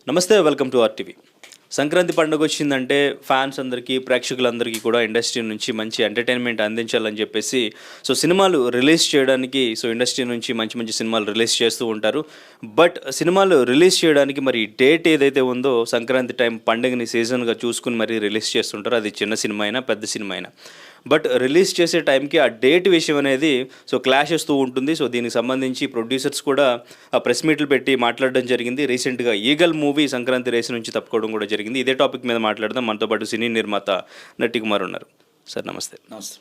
నమస్తే, welcome to RTV. Sankranti పండుగ వచ్చిందంటే ఫ్యాన్స్ అందరికీ, ప్రేక్షకులందరికీ కూడా ఇండస్ట్రీ నుంచి మంచి ఎంటర్టైన్మెంట్ అందించాలని చెప్పేసి సినిమాలు రిలీజ్ చేయడానికి ఇండస్ట్రీ నుంచి మంచి మంచి సినిమాలు రిలీజ్ చేస్తూ ఉంటారు. బట్ సినిమాలు రిలీజ్ చేయడానికి మరి డేట్ ఏదైతే ఉందో సంక్రాంతి టైం పండుగని సీజన్గా చూసుకుని మరి రిలీజ్ చేస్తుంటారు. అది చిన్న సినిమా అయినా పెద్ద సినిమా అయినా. బట్ రిలీజ్ చేసే టైంకి ఆ డేట్ విషయం అనేది క్లాష్ వస్తూ ఉంటుంది. దీనికి సంబంధించి ప్రొడ్యూసర్స్ కూడా ప్రెస్ మీట్లు పెట్టి మాట్లాడడం జరిగింది. రీసెంట్గా ఈగల్ మూవీ సంక్రాంతి రేసు నుంచి తప్పుకోవడం కూడా జరిగింది. ఇదే టాపిక్ మీద మాట్లాడదాం. మనతో పాటు సినీ నిర్మాత నట్టి కుమార్ ఉన్నారు. సార్ నమస్తే. నమస్తే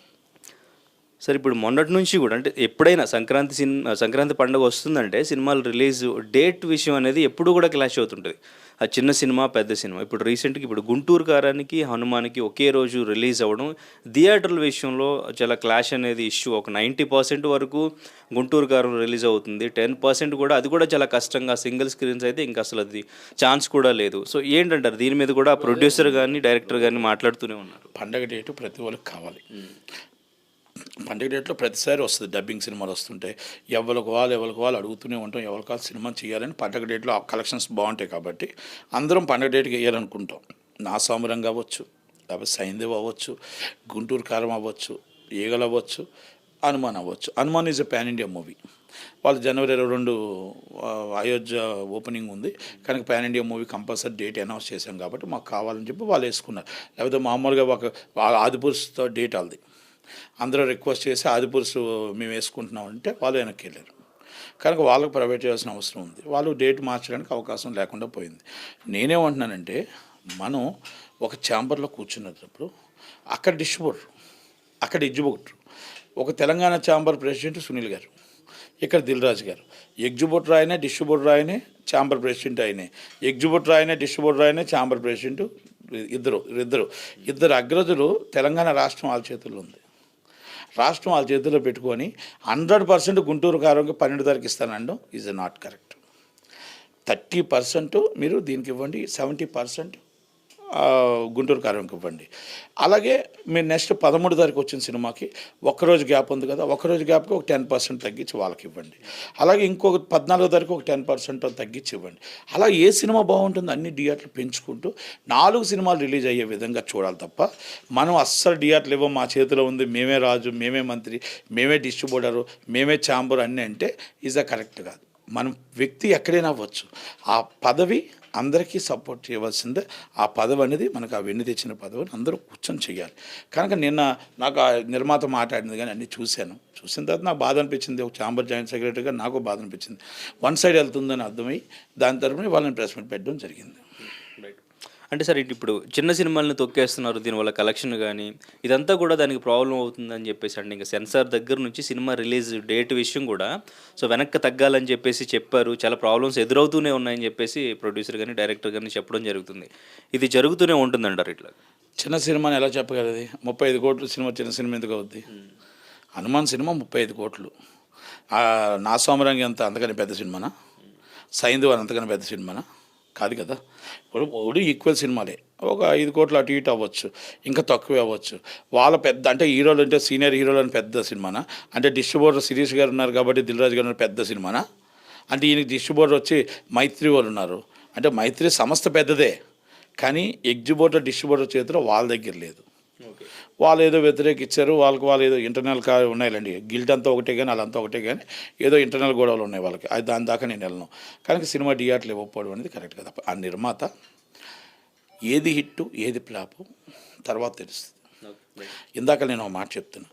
సార్, ఇప్పుడు మొన్నటి నుంచి కూడా అంటే ఎప్పుడైనా సంక్రాంతి పండుగ వస్తుందంటే సినిమాలు రిలీజ్ డేట్ విషయం అనేది ఎప్పుడు కూడా క్లాష్ అవుతుంటుంది. ఆ చిన్న సినిమా పెద్ద సినిమా. ఇప్పుడు రీసెంట్గా గుంటూరు కారానికి హనుమాన్కి ఒకే రోజు రిలీజ్ అవ్వడం థియేటర్ల విషయంలో చాలా క్లాష్ అనేది ఇష్యూ. ఒక 90% వరకు గుంటూరు కారం రిలీజ్ అవుతుంది. 10% కూడా, అది కూడా చాలా కష్టంగా సింగిల్ స్క్రీన్స్ అయితే ఇంకా అసలు అది ఛాన్స్ కూడా లేదు. ఏంటంటారు దీని మీద కూడా ప్రొడ్యూసర్ కానీ డైరెక్టర్ కానీ మాట్లాడుతూనే ఉన్నారు. పండగ డేటు ప్రతి వాళ్ళకి కావాలి. పండుగ డేట్లో ప్రతిసారి వస్తుంది. డబ్బింగ్ సినిమాలు వస్తుంటాయి, ఎవరికి వాళ్ళు అడుగుతూనే ఉంటాం, ఎవరికి వాళ్ళు సినిమా చేయాలని. పండుగ డేట్లో కలెక్షన్స్ బాగుంటాయి కాబట్టి అందరం పండుగ డేట్కి వేయాలనుకుంటాం. నా సామురంగా అవ్వచ్చు, లేకపోతే సైందేవ్ అవ్వచ్చు, గుంటూరు కారం అవ్వచ్చు, ఈగలు అవ్వచ్చు, హనుమాన్ అవ్వచ్చు. Hanuman is a pan India movie. వాళ్ళు జనవరి 22 అయోధ్య ఓపెనింగ్ ఉంది కనుక pan India movie compulsory date announce చేశాం కాబట్టి మాకు కావాలని చెప్పి వాళ్ళు వేసుకున్నారు. లేకపోతే మామూలుగా ఒక ఆదిపురుషుతో డేట్ వాళ్ళది, అందరూ రిక్వెస్ట్ చేసి ఆదిపురుషు మేము వేసుకుంటున్నామంటే వాళ్ళు వెనక్కి వెళ్ళారు. కనుక వాళ్ళకు ప్రైవేట్ చేయాల్సిన అవసరం ఉంది. వాళ్ళు డేట్ మార్చడానికి అవకాశం లేకుండా పోయింది. నేనేమంటున్నానంటే, మనం ఒక ఛాంబర్లో కూర్చున్నప్పుడు అక్కడ డిస్ట్రిబ్యూటర్, అక్కడ ఎగ్జిబ్యూటర్. ఒక తెలంగాణ ఛాంబర్ ప్రెసిడెంట్ సునీల్ గారు, ఇక్కడ దిల్ రాజు గారు. ఎగ్జిబ్యూటర్ ఆయనే, డిస్ట్రిబ్యూటర్ ఆయనే, ఛాంబర్ ప్రెసిడెంట్ ఆయనే. ఎగ్జిబ్యూటర్ ఆయనే, డిస్ట్రిబ్యూటర్ ఆయనే, ఛాంబర్ ప్రెసిడెంట్. ఇద్దరు అగ్రజులు. తెలంగాణ రాష్ట్రం వాళ్ళ చేతుల్లో ఉంది. రాష్ట్రం వాళ్ళ చేతుల్లో పెట్టుకొని 100% గుంటూరు కారంకి 12 తారీఖు ఇస్తానండం ఈజ్ నాట్ కరెక్ట్. 30% మీరు దీనికి ఇవ్వండి, 70% గుంటూరు కారంకి ఇవ్వండి. అలాగే మీరు నెక్స్ట్ 13 తారీఖు వచ్చిన సినిమాకి ఒక్కరోజు గ్యాప్ ఉంది కదా, ఒక్కరోజు గ్యాప్కి ఒక 10% తగ్గించి వాళ్ళకి ఇవ్వండి. అలాగే ఇంకొక 14 తారీఖు ఒక 10% తగ్గించి ఇవ్వండి. అలా ఏ సినిమా బాగుంటుందో అన్ని థియేటర్లు పెంచుకుంటూ 4 సినిమాలు రిలీజ్ అయ్యే విధంగా చూడాలి తప్ప మనం అస్సలు థియేటర్లు ఇవ్వం, మా చేతిలో ఉంది, మేమే రాజు, మేమే మంత్రి, మేమే డిస్ట్రిబ్యూటరు, మేమే ఛాంబర్ అన్నీ అంటే ఈజ్ కరెక్ట్ కాదు. మనం వ్యక్తి ఎక్కడైనా అవ్వచ్చు, ఆ పదవి అందరికీ సపోర్ట్ చేయవలసిందే. ఆ పదవి అనేది మనకు ఆ వెన్ను తెచ్చిన పదవిని అందరూ కూర్చొని చేయాలి. కనుక నిన్న నాకు ఆ నిర్మాత మాట్లాడింది కానీ అన్నీ చూసిన తర్వాత నాకు బాధ అనిపించింది. ఒక ఛాంబర్ జాయింట్ సెక్రటరీగా నాకు బాధ అనిపించింది. వన్ సైడ్ వెళ్తుందని అర్థమై దాని తరఫున వాళ్ళని ప్రెస్ మీట్ పెట్టడం జరిగింది. అంటే సార్, ఇప్పుడు చిన్న సినిమాలను తొక్కేస్తున్నారు, దీనివల్ల కలెక్షన్ కానీ ఇదంతా కూడా దానికి ప్రాబ్లం అవుతుందని చెప్పేసి అంటే ఇంకా సెన్సార్ దగ్గర నుంచి సినిమా రిలీజ్ డేట్ విషయం కూడా వెనక్కి తగ్గాలని చెప్పేసి చెప్పారు. చాలా ప్రాబ్లమ్స్ ఎదురవుతూనే ఉన్నాయని చెప్పేసి ప్రొడ్యూసర్ కానీ డైరెక్టర్ కానీ చెప్పడం జరుగుతుంది. ఇది జరుగుతూనే ఉంటుందంటారు. ఇట్లా చిన్న సినిమాని ఎలా చెప్పగలది? 35 కోట్లు సినిమా చిన్న సినిమా ఎందుకు అవుద్ది? హనుమాన్ సినిమా 35 కోట్లు. నా సోమరంగి అంత అంతకని పెద్ద సినిమానా? సైంధవ్ అంతకని పెద్ద సినిమానా? కాదు కదా. ఇప్పుడు ఈక్వల్ సినిమాలే. ఒక 5 కోట్లు అటు ఇటు అవ్వచ్చు, ఇంకా తక్కువే అవ్వచ్చు. వాళ్ళ పెద్ద అంటే హీరోలు అంటే సీనియర్ హీరోలు అని పెద్ద సినిమానా? అంటే డిస్ట్రిబ్యూటర్ శిరీష్ గారు ఉన్నారు కాబట్టి దిల్ రాజు గారు పెద్ద సినిమానా? అంటే ఈయనకి డిస్ట్రిబ్యూటర్ వచ్చి మైత్రి వాళ్ళు ఉన్నారు అంటే మైత్రి సంస్థ పెద్దదే, కానీ ఎగ్జిబ్యూటర్ డిస్ట్రిబ్యూటర్ చేతిలో వాళ్ళ దగ్గర లేదు. వాళ్ళు ఏదో వ్యతిరేకించారు, వాళ్ళు ఏదో ఇంటర్నల్ ఉన్నాయిలండి. గిల్ట్ అంతా ఒకటే కానీ వాళ్ళంతా ఒకటే కానీ ఏదో ఇంటర్నల్ గొడవలు ఉన్నాయి వాళ్ళకి. అది దాని దాకా నేను వెళ్ళను. కనుక సినిమా థియేటర్లు ఇవ్వకపోవడం అనేది కరెక్ట్ కదా. ఆ నిర్మాత ఏది హిట్టు ఏది ఫ్లాపు తర్వాత తెలుస్తుంది. ఇందాక నేను ఒక మాట చెప్తున్నా,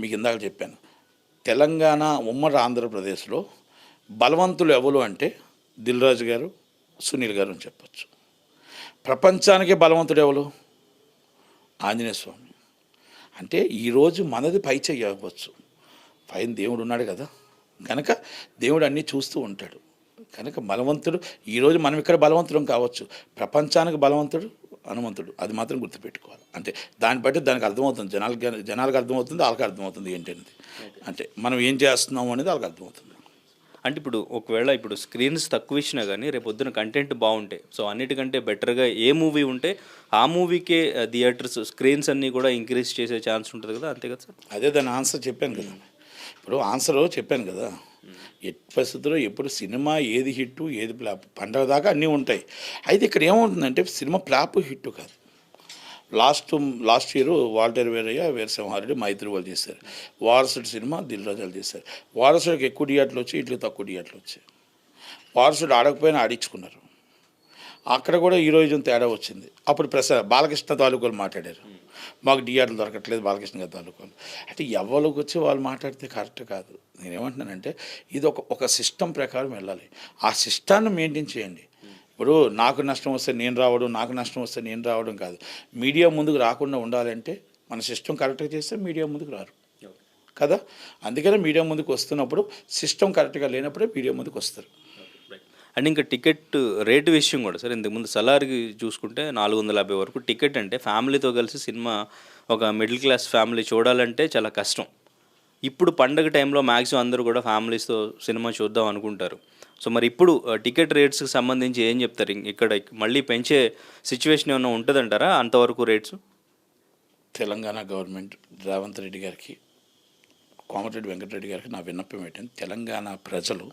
మీకు ఇందాక చెప్పాను. తెలంగాణ ఉమ్మడి ఆంధ్రప్రదేశ్లో బలవంతులు ఎవరు అంటే దిల్ రాజు గారు, సునీల్ గారు అని చెప్పచ్చు. ప్రపంచానికే బలవంతుడు ఎవరు? ఆంజనేయ స్వామి. అంటే ఈరోజు మనది పై చెయ్యవచ్చు, పైన దేవుడు ఉన్నాడు కదా. కనుక దేవుడు అన్నీ చూస్తూ ఉంటాడు. కనుక బలవంతుడు ఈరోజు మనం ఇక్కడ బలవంతుడం కావచ్చు, ప్రపంచానికి బలవంతుడు హనుమంతుడు. అది మాత్రం గుర్తుపెట్టుకోవాలి. అంటే దాన్ని బట్టి దానికి అర్థమవుతుంది, జనాలకు అర్థమవుతుంది, వాళ్ళకి అర్థమవుతుంది ఏంటనేది. అంటే మనం ఏం చేస్తున్నాము అనేది వాళ్ళకి అర్థమవుతుంది. అంటే ఒకవేళ స్క్రీన్స్ తక్కువ ఇచ్చినా కానీ రేపు పొద్దున కంటెంట్ బాగుంటే అన్నిటికంటే బెటర్గా ఏ మూవీ ఉంటే ఆ మూవీకే థియేటర్స్ స్క్రీన్స్ అన్నీ కూడా ఇంక్రీజ్ చేసే ఛాన్స్ ఉంటుంది కదా. అంతే కదా సార్? అదే దాని ఆన్సర్ చెప్పాను కదా. ఇప్పుడు ఆన్సర్ చెప్పాను కదా. ఎట్టి పరిస్థితుల్లో ఎప్పుడు సినిమా ఏది హిట్టు ఏది ఫ్లాప్ పండగ దాకా అన్నీ ఉంటాయి. అయితే ఇక్కడ ఏమవుతుందంటే సినిమా ఫ్లాప్ హిట్టు కాదు. లాస్ట్ ఇయర్ వాల్టర్ వీరయ్య వీరసింహారెడ్డి మైత్రి వాళ్ళు చేశారు. వారసుడు సినిమా దిల్ రాజాలు చేశారు. వారసుడికి ఎక్కువ థియేటర్లు వచ్చి ఇట్లు తక్కువ థియేటర్లు వచ్చాయి. వారసుడు ఆడకపోయినా ఆడించుకున్నారు. అక్కడ కూడా హీరోయిజం తేడా వచ్చింది. అప్పుడు బాలకృష్ణ తాలూకాలు మాట్లాడారు, మాకు థియేటర్లు దొరకట్లేదు బాలకృష్ణ గారి తాలూకాలు. అంటే ఎవరికి వచ్చి వాళ్ళు మాట్లాడితే కరెక్ట్ కాదు. నేనేమంటున్నానంటే ఇది ఒక సిస్టమ్ ప్రకారం వెళ్ళాలి. ఆ సిస్టాన్ని మెయింటైన్ చేయండి. ఇప్పుడు నాకు నష్టం వస్తే నేను రావడం, నాకు నష్టం వస్తే నేను రావడం కాదు. మీడియా ముందుకు రాకుండా ఉండాలంటే మన సిస్టమ్ కరెక్ట్గా చేస్తే మీడియా ముందుకు రారు కదా. అందుకనే మీడియా ముందుకు వస్తున్నప్పుడు సిస్టమ్ కరెక్ట్గా లేనప్పుడే మీడియా ముందుకు వస్తారు. అండ్ ఇంకా టికెట్ రేటు విషయం కూడా సార్, ఇంతకుముందు సలార్కి చూసుకుంటే 450 వరకు టికెట్. అంటే ఫ్యామిలీతో కలిసి సినిమా ఒక మిడిల్ క్లాస్ ఫ్యామిలీ చూడాలంటే చాలా కష్టం. ఇప్పుడు పండగ టైంలో మ్యాక్సిమం అందరూ కూడా ఫ్యామిలీస్తో సినిమా చూద్దాం అనుకుంటారు. సో మరి ఇప్పుడు టికెట్ రేట్స్కి సంబంధించి ఏం చెప్తారు? ఇక్కడ మళ్ళీ పెంచే సిచ్యువేషన్ ఏమైనా ఉంటుందంటారా అంతవరకు రేట్స్? తెలంగాణ గవర్నమెంట్ రేవంత్ రెడ్డి గారికి, కోమటిరెడ్డి వెంకటరెడ్డి గారికి నా విన్నపం ఏంటంటే, తెలంగాణ ప్రజలు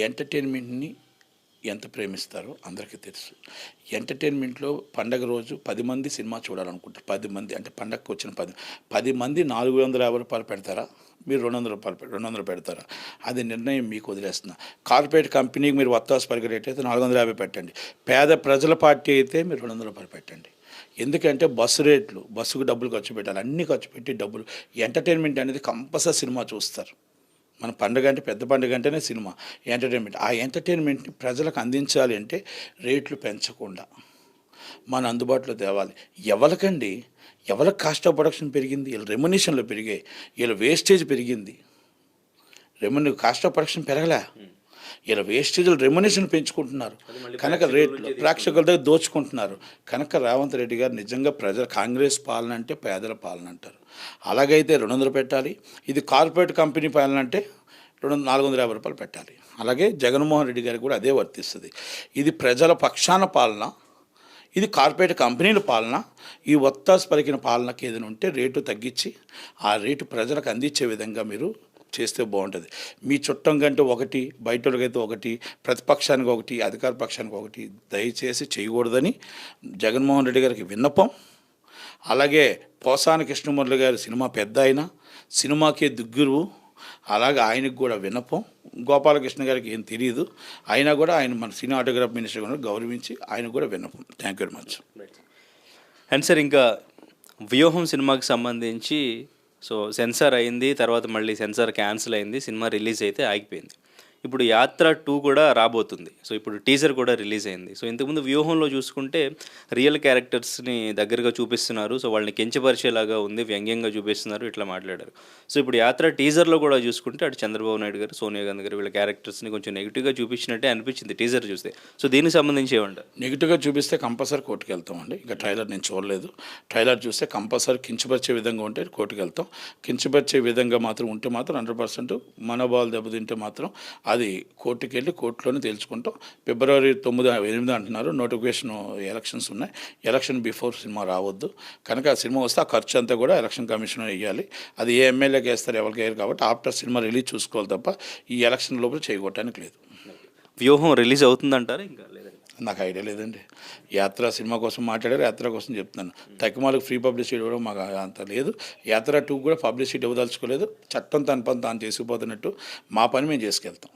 ఎంటర్టైన్మెంట్ని ఎంత ప్రేమిస్తారో అందరికీ తెలుసు. ఎంటర్టైన్మెంట్లో పండగ రోజు 10 మంది సినిమా చూడాలనుకుంటారు. 10 మంది అంటే పండగకు వచ్చిన 10 మంది 450 రూపాయలు పెడతారా, మీరు 200 పెడతారా? అది నిర్ణయం మీకు వదిలేస్తున్నా. కార్పొరేట్ కంపెనీకి మీరు వత్తాసు పలికే రేట్ అయితే 450 పెట్టండి. పేద ప్రజల పార్టీ అయితే మీరు 200 రూపాయలు పెట్టండి. ఎందుకంటే బస్సు రేట్లు, బస్సుకు డబ్బులు ఖర్చు పెట్టాలి, అన్నీ ఖర్చు పెట్టి డబ్బులు. ఎంటర్టైన్మెంట్ అనేది కంపల్సరీ సినిమా చూస్తారు. మన పండుగ అంటే పెద్ద పండుగ అంటేనే సినిమా ఎంటర్టైన్మెంట్. ఆ ఎంటర్టైన్మెంట్ని ప్రజలకు అందించాలి అంటే రేట్లు పెంచకుండా మన అందుబాటులో తేవాలి. ఎవరికి కాస్ట్ ఆఫ్ ప్రొడక్షన్ పెరిగింది? వీళ్ళ రెమ్యునేషన్లో పెరిగాయి, వీళ్ళ వేస్టేజ్ పెరిగింది. కాస్ట్ ఆఫ్ ప్రొడక్షన్ పెరగలే, ఇలా వేస్టేజ్లు రెమ్యునేషన్ పెంచుకుంటున్నారు కనుక రేట్లు ప్రేక్షకుల దగ్గర దోచుకుంటున్నారు. కనుక రేవంత్ రెడ్డి గారు నిజంగా కాంగ్రెస్ పాలన అంటే పేదల పాలన అంటారు. అలాగైతే 200 పెట్టాలి. ఇది కార్పొరేట్ కంపెనీ పాలన అంటే 450 రూపాయలు పెట్టాలి. అలాగే జగన్మోహన్ రెడ్డి గారికి కూడా అదే వర్తిస్తుంది. ఇది ప్రజల పక్షాన పాలన, ఇది కార్పొరేట్ కంపెనీల పాలన. ఈ ఒత్తాసు పలికిన పాలనకి ఏదైనా ఉంటే రేటు తగ్గించి ఆ రేటు ప్రజలకు అందించే విధంగా మీరు చేస్తే బాగుంటుంది. మీ చుట్టం కంటే ఒకటి, బయట వాళ్ళకైతే ఒకటి, ప్రతిపక్షానికి ఒకటి, అధికార పక్షానికి ఒకటి దయచేసి చేయకూడదని జగన్మోహన్ రెడ్డి గారికి విన్నపం. అలాగే పోసాని కృష్ణమురళి గారి సినిమా పెద్ద ఆయన, సినిమాకే దిగ్గురు, అలాగే ఆయనకు కూడా విన్నపం. గోపాలకృష్ణ గారికి ఏం తెలియదు, అయినా కూడా ఆయన మన సినిమా ఆటోగ్రాఫ్ మినిస్టర్ కూడా గౌరవించి ఆయన కూడా విన్నపం. Thank you very much. And sir ఇంకా వ్యూహం సినిమాకి సంబంధించి సో సెన్సార్ అయింది, తర్వాత మళ్ళీ సెన్సార్ క్యాన్సిల్ అయింది, సినిమా రిలీజ్ అయితే ఆగిపోయింది. ఇప్పుడు యాత్ర 2 కూడా రాబోతుంది. సో ఇప్పుడు టీజర్ కూడా రిలీజ్ అయింది. సో ఇంతకుముందు వ్యూహంలో చూసుకుంటే రియల్ క్యారెక్టర్స్ని దగ్గరగా చూపిస్తున్నారు. సో వాళ్ళని కించపరిచేలాగా ఉంది, వ్యంగ్యంగా చూపిస్తున్నారు, ఇట్లా మాట్లాడారు. సో ఇప్పుడు యాత్ర టీజర్లో కూడా చూసుకుంటే అటు చంద్రబాబు నాయుడు గారు, సోనియా గాంధీ గారు వీళ్ళ క్యారెక్టర్స్ని కొంచెం నెగిటివ్గా చూపించినట్టే అనిపించింది టీజర్ చూస్తే. సో దీనికి సంబంధించి ఏమంటారు? నెగిటివ్గా చూపిస్తే కంపల్సరీ కోర్టుకు వెళ్తామండి. ఇంకా ట్రైలర్ నేను చూడలేదు. ట్రైలర్ చూస్తే కంపల్సరీ కించపరిచే విధంగా ఉంటే కోర్టుకు వెళ్తాం. కించపరిచే విధంగా మాత్రం ఉంటే మాత్రం 100% మనోభావాలు దెబ్బతింటే మాత్రం అది కోర్టుకి వెళ్ళి కోర్టులోనే తేల్చుకుంటాం. February 9, 8 అంటున్నారు. నోటిఫికేషన్ ఎలక్షన్స్ ఉన్నాయి. ఎలక్షన్ బిఫోర్ సినిమా రావద్దు. కనుక ఆ సినిమా వస్తే ఆ ఖర్చు అంతా కూడా ఎలక్షన్ కమిషన్ వేయాలి. అది ఏ ఎమ్మెల్యేకి వేస్తారు, ఎవరికి వేయరు. కాబట్టి ఆఫ్టర్ సినిమా రిలీజ్ చూసుకోవాలి తప్ప ఈ ఎలక్షన్ లోపల చేయగొట్టడానికి లేదు. వ్యూహం రిలీజ్ అవుతుందంటారా? ఇంకా లేదండి, నాకు ఐడియా లేదండి. యాత్ర సినిమా కోసం మాట్లాడారు, యాత్ర కోసం చెప్తున్నాను. తక్కువలకు ఫ్రీ పబ్లిసిటీ ఇవ్వడం మాకు అంత లేదు. యాత్ర 2 కూడా పబ్లిసిటీ ఇవ్వదలుచుకోలేదు. చట్టం తన పని తాను చేసుకుపోతున్నట్టు మా పని మేము చేసుకెళ్తాం.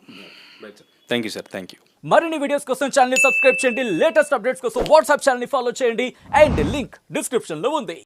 Thank you sir, thank you. మరిన్ని వీడియోస్ కోసం ఛానల్ సబ్స్క్రైబ్ చేయండి. లేటెస్ట్ అప్డేట్స్ కోసం వాట్సాప్ ఛానల్ ఫాలో చేయండి. అండ్ లింక్ డిస్క్రిప్షన్ లో ఉంది.